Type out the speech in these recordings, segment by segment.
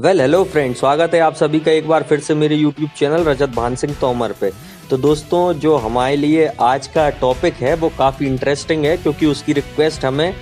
Hello friend, स्वागत है आप सभी का एक बार फिर से मेरे यूट्यूब चैनल रजत भान सिंह तोमर पे। तो दोस्तों, जो हमारे लिए आज का टॉपिक है वो काफ़ी इंटरेस्टिंग है, क्योंकि उसकी रिक्वेस्ट हमें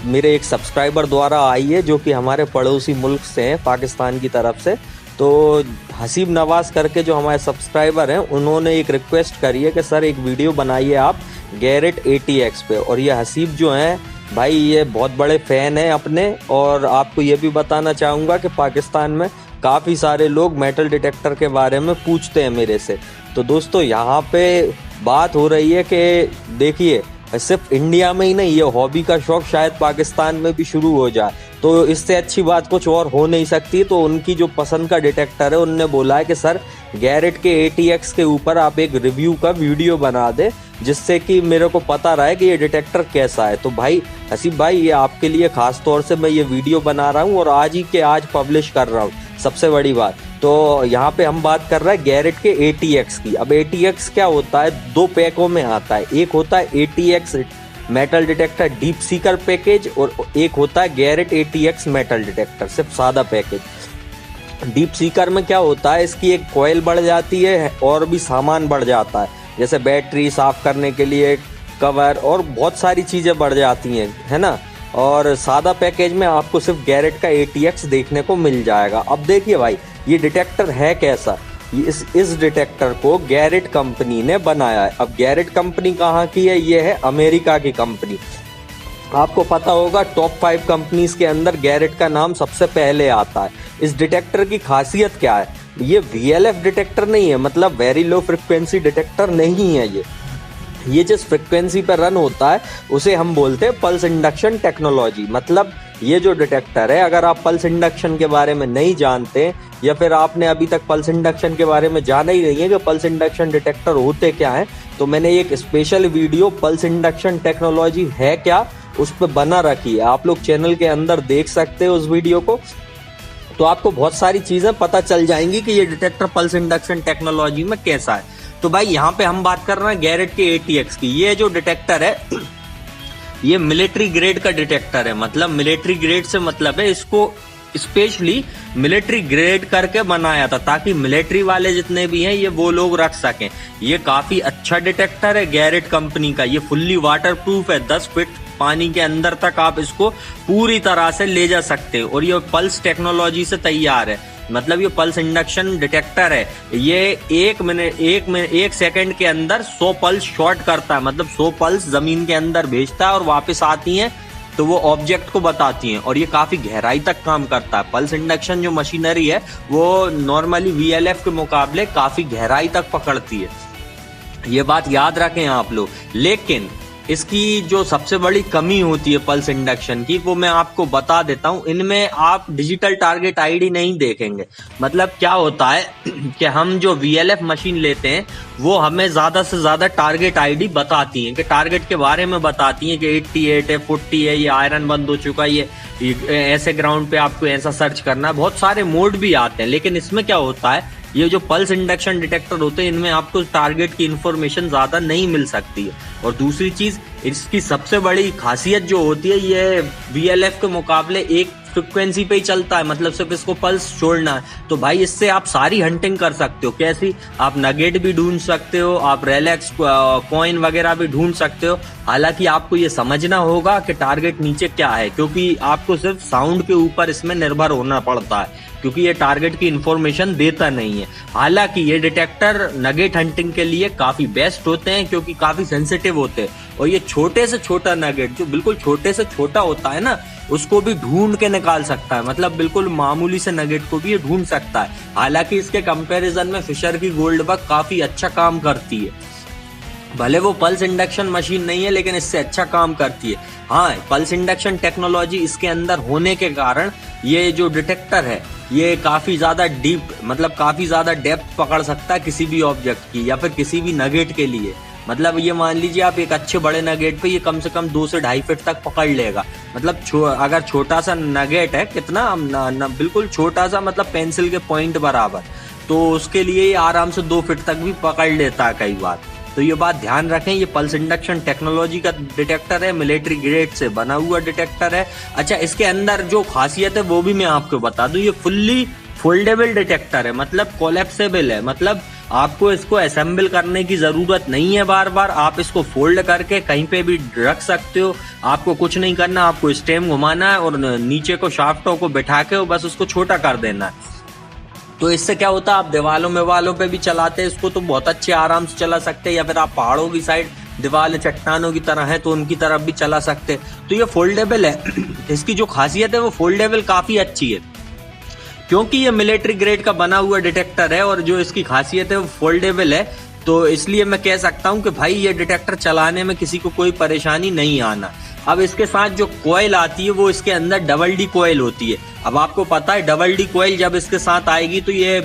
मेरे एक सब्सक्राइबर द्वारा आई है, जो कि हमारे पड़ोसी मुल्क से हैं, पाकिस्तान की तरफ से। तो हसीब नवाज़ करके जो हमारे सब्सक्राइबर हैं, उन्होंने एक रिक्वेस्ट करी है कि सर एक वीडियो बनाइए आप गैरेट ATX पे। और ये हसीब जो हैं भाई, ये बहुत बड़े फ़ैन हैं अपने। और आपको ये भी बताना चाहूँगा कि पाकिस्तान में काफ़ी सारे लोग मेटल डिटेक्टर के बारे में पूछते हैं मेरे से। तो दोस्तों, यहाँ पे बात हो रही है कि देखिए, सिर्फ इंडिया में ही नहीं, ये हॉबी का शौक शायद पाकिस्तान में भी शुरू हो जाए, तो इससे अच्छी बात कुछ और हो नहीं सकती। तो उनकी जो पसंद का डिटेक्टर है, उनने बोला है कि सर गैरेट के ATX के ऊपर आप एक रिव्यू का वीडियो बना दे, जिससे कि मेरे को पता रहे कि ये डिटेक्टर कैसा है। तो भाई हसीब भाई, ये आपके लिए खास तौर से मैं ये वीडियो बना रहा हूँ और आज ही के आज पब्लिश कर रहा हूँ, सबसे बड़ी बात। तो यहाँ पे हम बात कर रहे हैं गैरेट के ATX की। अब ATX क्या होता है, दो पैकों में आता है। एक होता है ATX metal detector deep Sikar package, और एक होता है गैरेट ATX मेटल डिटेक्टर सिर्फ सादा पैकेज। डीप सीकर में क्या होता है, इसकी एक कॉइल बढ़ जाती है और भी सामान बढ़ जाता है, जैसे बैटरी साफ करने के लिए कवर और बहुत सारी चीज़ें बढ़ जाती हैं, है ना। और सादा पैकेज में आपको सिर्फ गैरेट का ATX देखने को मिल जाएगा। अब देखिए भाई, ये डिटेक्टर है कैसा। इस डिटेक्टर को गैरेट कंपनी ने बनाया है। अब गैरेट कंपनी कहाँ की है, ये है अमेरिका की कंपनी। आपको पता होगा टॉप 5 कंपनीज के अंदर गैरेट का नाम सबसे पहले आता है। इस डिटेक्टर की खासियत क्या है, ये VLF डिटेक्टर नहीं है, मतलब वेरी लो फ्रिक्वेंसी डिटेक्टर नहीं है। ये जिस फ्रिक्वेंसी पर रन होता है उसे हम बोलते हैं पल्स इंडक्शन टेक्नोलॉजी। मतलब ये जो डिटेक्टर है, अगर आप पल्स इंडक्शन के बारे में नहीं जानते, या फिर आपने अभी तक पल्स इंडक्शन के बारे में जाना ही नहीं है कि पल्स इंडक्शन डिटेक्टर होते क्या हैं, तो मैंने एक special video pulse induction technology है क्या उस पर बना रखी है। आप लोग चैनल के अंदर देख सकते हो उस वीडियो को, तो आपको बहुत सारी चीजें पता चल जाएंगी कि ये डिटेक्टर पल्स इंडक्शन टेक्नोलॉजी में कैसा है। तो भाई यहाँ पे हम बात कर रहे हैं गैरेट के ATX की। ये जो डिटेक्टर है, ये मिलिट्री ग्रेड का डिटेक्टर है। मतलब मिलिट्री ग्रेड से मतलब है, इसको स्पेशली मिलिट्री ग्रेड करके बनाया था, ताकि मिलिट्री वाले जितने भी हैं ये वो लोग रख सकें। ये काफी अच्छा डिटेक्टर है गैरेट कंपनी का। ये फुल्ली वाटर प्रूफ है, 10 फीट पानी के अंदर तक आप इसको पूरी तरह से ले जा सकते हो। और ये पल्स टेक्नोलॉजी से तैयार है, मतलब ये पल्स इंडक्शन डिटेक्टर है। ये एक सेकंड के अंदर 100 पल्स शॉर्ट करता है, मतलब 100 पल्स जमीन के अंदर भेजता है और वापस आती हैं तो वो ऑब्जेक्ट को बताती हैं। और ये काफी गहराई तक काम करता है। पल्स इंडक्शन जो मशीनरी है वो नॉर्मली VLF के मुकाबले काफी गहराई तक पकड़ती है, ये बात याद रखें आप लोग। लेकिन इसकी जो सबसे बड़ी कमी होती है पल्स इंडक्शन की, वो मैं आपको बता देता हूं। इनमें आप डिजिटल टारगेट ID नहीं देखेंगे। मतलब क्या होता है कि हम जो VLF मशीन लेते हैं वो हमें ज्यादा से ज्यादा टारगेट ID बताती हैं, कि टारगेट के बारे में बताती हैं कि 88 है, 40 है, ये आयरन बंद हो चुका है, ये ऐसे ग्राउंड पे आपको ऐसा सर्च करना है। बहुत सारे मोड भी आते हैं, लेकिन इसमें क्या होता है, ये जो पल्स इंडक्शन डिटेक्टर होते हैं, इनमें आपको टारगेट की इंफॉर्मेशन ज्यादा नहीं मिल सकती है। और दूसरी चीज, इसकी सबसे बड़ी खासियत जो होती है, ये VLF के मुकाबले एक फ्रिक्वेंसी पे ही चलता है, मतलब सिर्फ इसको पल्स छोड़ना है। तो भाई इससे आप सारी हंटिंग कर सकते हो। कैसी, आप नगेट भी ढूंढ सकते हो, आप रेलेक्स कॉइन वगैरह भी ढूंढ सकते हो। हालांकि आपको ये समझना होगा कि टारगेट नीचे क्या है, क्योंकि आपको सिर्फ साउंड के ऊपर इसमें निर्भर होना पड़ता है, क्योंकि ये टारगेट की इंफॉर्मेशन देता नहीं है। हालांकि ये डिटेक्टर नगेट हंटिंग के लिए काफी बेस्ट होते हैं, क्योंकि काफी सेंसिटिव होते हैं। और ये छोटे से छोटा नगेट, जो बिल्कुल छोटे से छोटा होता है ना, उसको भी ढूंढ के निकाल सकता है। मतलब बिल्कुल मामूली से नगेट को भी ये ढूंढ सकता है। हालांकि इसके कंपैरिजन में फिशर की गोल्ड बग काफी अच्छा काम करती है। भले वो पल्स इंडक्शन मशीन नहीं है, लेकिन इससे अच्छा काम करती है। हाँ, पल्स इंडक्शन टेक्नोलॉजी इसके अंदर होने के कारण ये जो डिटेक्टर है, ये काफी ज्यादा डीप, मतलब काफी ज्यादा डेप्थ पकड़ सकता है किसी भी ऑब्जेक्ट की, या फिर किसी भी नगेट के लिए। मतलब ये मान लीजिए आप एक अच्छे बड़े नगेट पे ये कम से कम 2 से 2.5 फीट तक पकड़ लेगा। मतलब अगर छोटा सा नगेट है, कितना बिल्कुल छोटा सा, मतलब पेंसिल के पॉइंट बराबर, तो उसके लिए ये आराम से 2 फीट तक भी पकड़ लेता है कई बार। तो ये बात ध्यान रखें, ये पल्स इंडक्शन टेक्नोलॉजी का डिटेक्टर है, मिलिट्री ग्रेड से बना हुआ डिटेक्टर है। अच्छा, इसके अंदर जो खासियत है वो भी मैं आपको बता दूं, ये फुल्ली फोल्डेबल डिटेक्टर है, मतलब कोलैप्सेबल है, मतलब आपको इसको असेंबल करने की जरूरत नहीं है बार बार, आप इसको फोल्ड करके कहीं पे भी रख सकते हो। आपको कुछ नहीं करना, आपको स्टेम घुमाना है और नीचे को शाफ्टों को बिठा के बस उसको छोटा कर देना है। तो इससे क्या होता है, आप दीवालों पे भी चलाते हैं इसको तो बहुत अच्छे आराम से चला सकते हैं, या फिर आप पहाड़ों की साइड दीवार चट्टानों की तरह है तो उनकी तरफ भी चला सकते हैं। तो ये फोल्डेबल है। इसकी जो खासियत है वो फोल्डेबल काफी अच्छी है, क्योंकि ये मिलिट्री ग्रेड का बना हुआ डिटेक्टर है और जो इसकी खासियत है वो फोल्डेबल है। तो इसलिए मैं कह सकता हूं कि भाई ये डिटेक्टर चलाने में किसी को कोई परेशानी नहीं आना। अब इसके साथ जो कॉइल आती है वो इसके अंदर डबल डी कॉइल होती है। अब आपको पता है डबल डी कॉइल जब इसके साथ आएगी तो ये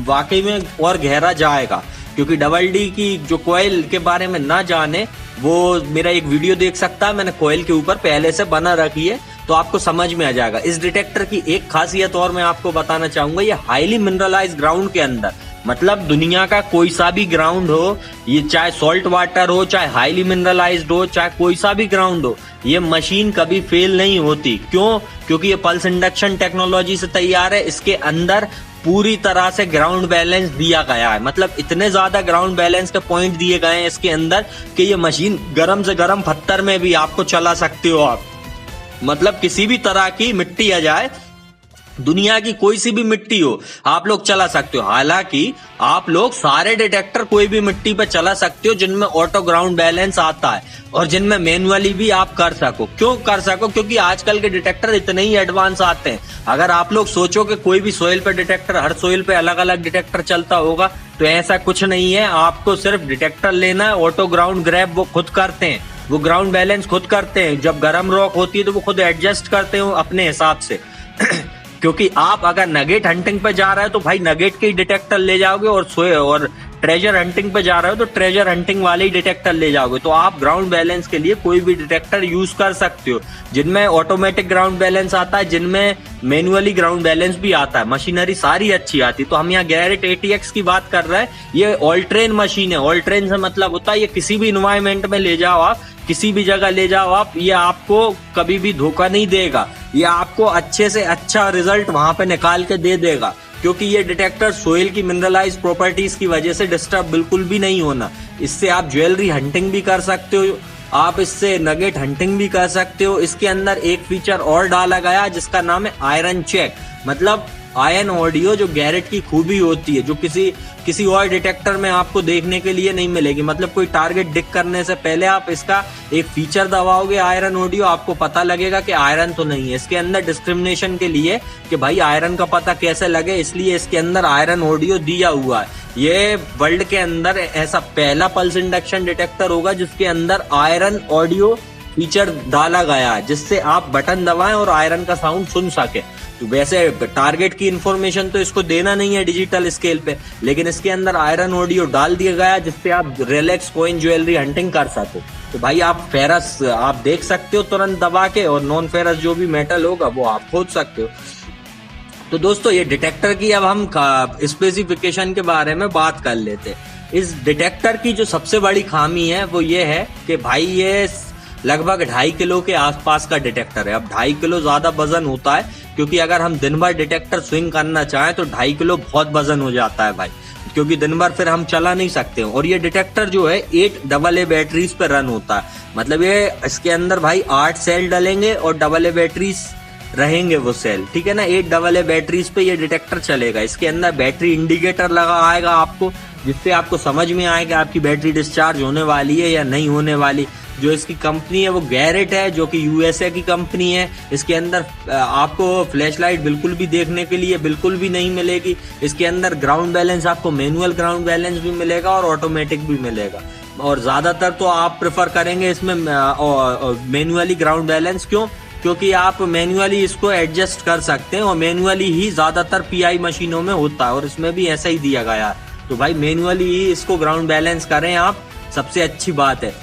वाकई में और गहरा जाएगा, क्योंकि डबल डी की जो कॉइल के बारे में ना जाने वो मेरा एक वीडियो देख सकता है, मैंने कॉइल के ऊपर पहले से बना रखी है, तो आपको समझ में आ जाएगा। इस डिटेक्टर की एक खासियत और मैं आपको बताना चाहूंगा, ये हाईली मिनरलाइज्ड ग्राउंड के अंदर, मतलब दुनिया का कोई सा भी ग्राउंड हो, ये चाहे सॉल्ट वाटर हो, चाहे हाईली मिनरलाइज्ड हो, चाहे कोई सा भी ग्राउंड हो, ये मशीन कभी फेल नहीं होती। क्यों? क्योंकि ये पल्स इंडक्शन टेक्नोलॉजी से तैयार है। इसके अंदर पूरी तरह से ग्राउंड बैलेंस दिया गया है, मतलब इतने ज्यादा ग्राउंड बैलेंस के पॉइंट दिए गए हैं इसके अंदर कि ये मशीन गर्म से गर्म पत्थर में भी आपको चला सकते हो आप, मतलब किसी भी तरह की मिट्टी आ जाए, दुनिया की कोई सी भी मिट्टी हो आप लोग चला सकते हो। हालांकि आप लोग सारे डिटेक्टर कोई भी मिट्टी पे चला सकते हो जिनमें ऑटो ग्राउंड बैलेंस आता है और जिनमें मैनुअली भी आप कर सको। क्यों कर सको? क्योंकि आजकल के डिटेक्टर इतने ही एडवांस आते हैं। अगर आप लोग सोचो कि कोई भी सोइल पे डिटेक्टर, हर सोइल पे अलग अलग डिटेक्टर चलता होगा, तो ऐसा कुछ नहीं है। आपको सिर्फ डिटेक्टर लेना है, ऑटो ग्राउंड ग्रैब वो खुद करते हैं, वो ग्राउंड बैलेंस खुद करते हैं। जब गर्म रॉक होती है तो वो खुद एडजस्ट करते हो अपने हिसाब से। क्योंकि आप अगर नगेट हंटिंग पे जा रहे हो तो भाई नगेट के ही डिटेक्टर ले जाओगे, और ट्रेजर हंटिंग पे जा रहे हो तो ट्रेजर हंटिंग वाले ही डिटेक्टर ले जाओगे। तो आप ग्राउंड बैलेंस के लिए कोई भी डिटेक्टर यूज कर सकते हो, जिनमें ऑटोमेटिक ग्राउंड बैलेंस आता है, जिनमें मैनुअली ग्राउंड बैलेंस भी आता है। मशीनरी सारी अच्छी आती है। तो हम यहाँ गैरेट ATX की बात कर रहे हैं। ये ऑल ट्रेन मशीन है। ऑल ट्रेन से मतलब होता है ये किसी भी इन्वायरमेंट में ले जाओ आप, किसी भी जगह ले जाओ आप, ये आपको कभी भी धोखा नहीं देगा। ये आपको अच्छे से अच्छा रिजल्ट वहां पे निकाल के दे देगा, क्योंकि ये डिटेक्टर सोइल की मिनरलाइज प्रॉपर्टीज की वजह से डिस्टर्ब बिल्कुल भी नहीं होना। इससे आप ज्वेलरी हंटिंग भी कर सकते हो, आप इससे नगेट हंटिंग भी कर सकते हो। इसके अंदर एक फीचर और डाला गया जिसका नाम है आयरन चेक, मतलब आयन ऑडियो, जो गैरेट की खूबी होती है, जो किसी और डिटेक्टर में आपको देखने के लिए नहीं मिलेगी। मतलब कोई टारगेट डिक करने से पहले आप इसका एक फीचर दबाओगे आयरन ऑडियो, आपको पता लगेगा कि आयरन तो नहीं है। इसके अंदर डिस्क्रिमिनेशन के लिए कि भाई आयरन का पता कैसे लगे, इसलिए इसके अंदर आयरन ऑडियो दिया हुआ है। ये वर्ल्ड के अंदर ऐसा पहला पल्स इंडक्शन डिटेक्टर होगा जिसके अंदर आयरन ऑडियो फीचर डाला गया है, जिससे आप बटन दबाएं और आयरन का साउंड सुन सके। तो वैसे टारगेट की इंफॉर्मेशन तो इसको देना नहीं है डिजिटल स्केल पे, लेकिन इसके अंदर आयरन ऑडियो डाल दिया गया जिससे आप रिलैक्स कॉइन ज्वेलरी हंटिंग कर सको। तो भाई आप फेरस आप देख सकते हो तुरंत दबा के, और नॉन फेरस जो भी मेटल होगा वो आप खोज सकते हो। तो दोस्तों ये डिटेक्टर की अब हम स्पेसिफिकेशन के बारे में बात कर लेते। इस डिटेक्टर की जो सबसे बड़ी खामी है वो ये है कि भाई ये लगभग 2.5 किलो के आसपास का डिटेक्टर है। अब 2.5 किलो ज्यादा वजन होता है, क्योंकि अगर हम दिन भर डिटेक्टर स्विंग करना चाहें तो 2.5 किलो बहुत वजन हो जाता है भाई, क्योंकि दिन भर फिर हम चला नहीं सकते। और ये डिटेक्टर जो है 8 AA बैटरीज पे रन होता है, मतलब ये इसके अंदर भाई 8 सेल डलेंगे और AA बैटरीज रहेंगे वो सेल, ठीक है ना। 8 AA बैटरीज पे ये डिटेक्टर चलेगा। इसके अंदर बैटरी इंडिकेटर लगा आएगा आपको, जिससे आपको समझ में आएगा आपकी बैटरी डिस्चार्ज होने वाली है या नहीं होने वाली। जो इसकी कंपनी है वो गैरेट है, जो कि USA की कंपनी है। इसके अंदर आपको फ्लैशलाइट बिल्कुल भी देखने के लिए बिल्कुल भी नहीं मिलेगी। इसके अंदर ग्राउंड बैलेंस आपको मैनुअल ग्राउंड बैलेंस भी मिलेगा और ऑटोमेटिक भी मिलेगा, और ज्यादातर तो आप प्रेफर करेंगे इसमें मैनुअली ग्राउंड बैलेंस। क्यों? क्योंकि आप मैनुअली इसको एडजस्ट कर सकते हैं, और मैनुअली ही ज्यादातर PI मशीनों में होता है, और इसमें भी ऐसा ही दिया गया है। तो भाई मैनुअली ही इसको ग्राउंड बैलेंस करें आप, सबसे अच्छी बात है।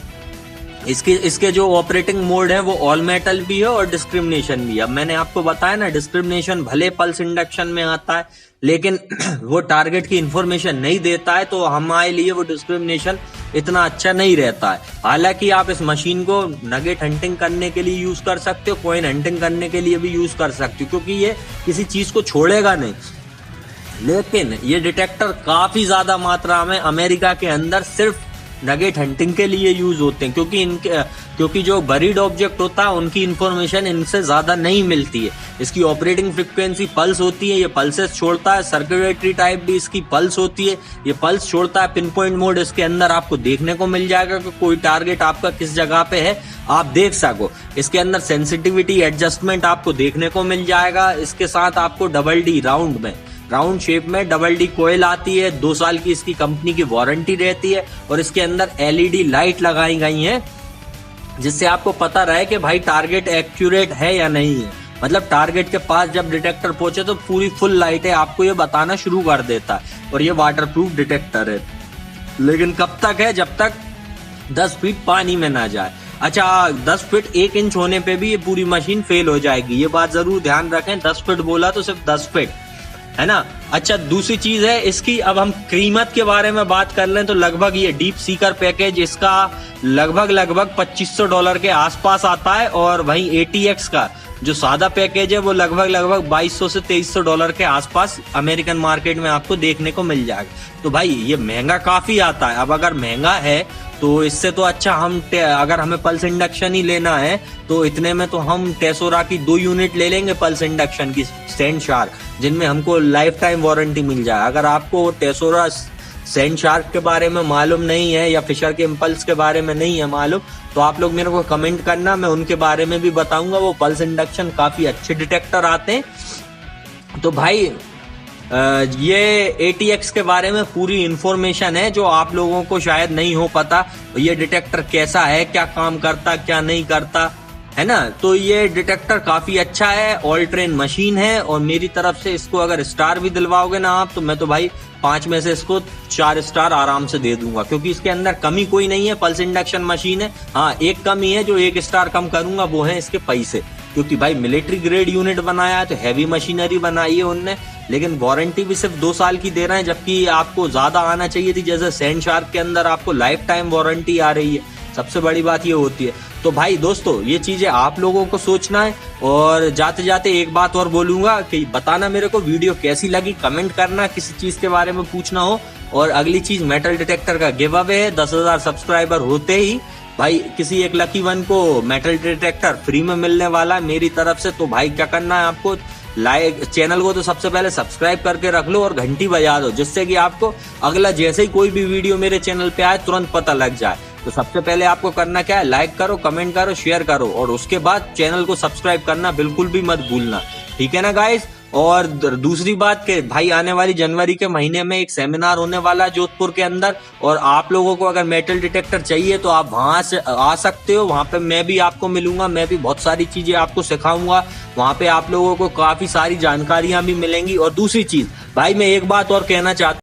इसके जो ऑपरेटिंग मोड है वो ऑल मेटल भी है और डिस्क्रिमिनेशन भी है। अब मैंने आपको बताया ना, डिस्क्रिमिनेशन भले पल्स इंडक्शन में आता है लेकिन वो टारगेट की इंफॉर्मेशन नहीं देता है, तो हमारे लिए वो डिस्क्रिमिनेशन इतना अच्छा नहीं रहता है। हालांकि आप इस मशीन को नगेट हंटिंग करने के लिए यूज कर सकते हो, कॉइन हंटिंग करने के लिए भी यूज कर सकते हो, क्योंकि ये किसी चीज को छोड़ेगा नहीं। लेकिन ये डिटेक्टर काफी ज्यादा मात्रा में अमेरिका के अंदर सिर्फ नगेट हंटिंग के लिए यूज होते हैं, क्योंकि जो बरीड ऑब्जेक्ट होता है उनकी इंफॉर्मेशन इनसे ज्यादा नहीं मिलती है। इसकी ऑपरेटिंग फ्रीक्वेंसी पल्स होती है, ये पल्सेस छोड़ता है। सर्कुलेटरी टाइप भी इसकी पल्स होती है, ये पल्स छोड़ता है। पिन पॉइंट मोड इसके अंदर आपको देखने को मिल जाएगा कि कोई टारगेट आपका किस जगह पे है, आप देख सको। इसके अंदर सेंसिटिविटी एडजस्टमेंट आपको देखने को मिल जाएगा। इसके साथ आपको डबल डी राउंड शेप में डबल डी कोयल आती है। 2 साल की इसकी कंपनी की वारंटी रहती है और इसके अंदर एलईडी लाइट लगाई गई है, जिससे आपको पता रहे कि भाई टारगेट एक्यूरेट है या नहीं है। मतलब टारगेट के पास जब डिटेक्टर पहुंचे तो पूरी फुल लाइटें आपको ये बताना शुरू कर देता है। और ये वाटरप्रूफ डिटेक्टर है, लेकिन कब तक है? जब तक 10 फीट पानी में ना जाए। अच्छा, 10 फीट 1 इंच होने पे भी ये पूरी मशीन फेल हो जाएगी, ये बात जरूर ध्यान रखें। 10 फीट बोला तो सिर्फ 10 फीट, है ना। अच्छा, दूसरी चीज है इसकी, अब हम कीमत के बारे में बात कर लें तो लगभग ये डीप सीकर पैकेज इसका लगभग $2500 के आसपास आता है। और वहीं ATX का जो सादा पैकेज है वो लगभग $2200 से $2300 के आसपास अमेरिकन मार्केट में आपको देखने को मिल जाएगा। तो भाई ये महंगा काफी आता है। अब अगर महंगा है तो इससे तो अच्छा अगर हमें पल्स इंडक्शन ही लेना है तो इतने में तो हम टेसोरा की 2 यूनिट ले लेंगे पल्स इंडक्शन की सैंड शार्क, जिनमें हमको लाइफ टाइम वारंटी मिल जाए। अगर आपको टेसोरा सैंड शार्क के बारे में मालूम नहीं है या फिशर के इम्पल्स के बारे में नहीं है मालूम, तो आप लोग मेरे को कमेंट करना, मैं उनके बारे में भी बताऊंगा। वो पल्स इंडक्शन काफी अच्छे डिटेक्टर आते हैं। तो भाई ये ATX के बारे में पूरी इंफॉर्मेशन है जो आप लोगों को शायद नहीं हो पता। ये डिटेक्टर कैसा है, क्या काम करता, क्या नहीं करता, है ना। तो ये डिटेक्टर काफी अच्छा है, ऑल ट्रेन मशीन है। और मेरी तरफ से इसको अगर स्टार भी दिलवाओगे ना आप, तो मैं तो भाई 5 में से इसको 4 स्टार आराम से दे दूंगा, क्योंकि इसके अंदर कमी कोई नहीं है। पल्स इंडक्शन मशीन है। हाँ, एक कमी है जो 1 स्टार कम करूंगा, वो है इसके पैसे, क्योंकि भाई मिलिट्री ग्रेड यूनिट बनाया है तो हैवी मशीनरी बनाई है उनने, लेकिन वारंटी भी सिर्फ 2 साल की दे रहे हैं, जबकि आपको ज्यादा आना चाहिए थी। जैसे सैंड शार्क के अंदर आपको लाइफ टाइम वारंटी आ रही है। सबसे बड़ी बात ये होती है। तो भाई दोस्तों, ये चीजें आप लोगों को सोचना है। और जाते जाते एक बात और बोलूंगा कि बताना मेरे को वीडियो कैसी लगी, कमेंट करना, किसी चीज के बारे में पूछना हो। और अगली चीज, मेटल डिटेक्टर का गिव अवे है। 10,000 सब्सक्राइबर होते ही भाई किसी एक लकी वन को मेटल डिटेक्टर फ्री में मिलने वाला है मेरी तरफ से। तो भाई क्या करना है आपको, लाइक चैनल को तो सबसे पहले सब्सक्राइब करके रख लो और घंटी बजा दो, जिससे कि आपको अगला जैसे ही कोई भी वीडियो मेरे चैनल पे आए तुरंत पता लग जाए। तो सबसे पहले आपको करना क्या है, लाइक करो, कमेंट करो, शेयर करो, और उसके बाद चैनल को सब्सक्राइब करना बिल्कुल भी मत भूलना, ठीक है ना गाइस। और दूसरी बात के भाई, आने वाली जनवरी के महीने में एक सेमिनार होने वाला है जोधपुर के अंदर, और आप लोगों को अगर मेटल डिटेक्टर चाहिए तो आप वहां से आ सकते हो। वहां पे मैं भी आपको मिलूंगा, मैं भी बहुत सारी चीजें आपको सिखाऊंगा। वहां पे आप लोगों को काफी सारी जानकारियां भी मिलेंगी। और दूसरी चीज भाई, मैं एक बात और कहना चाहता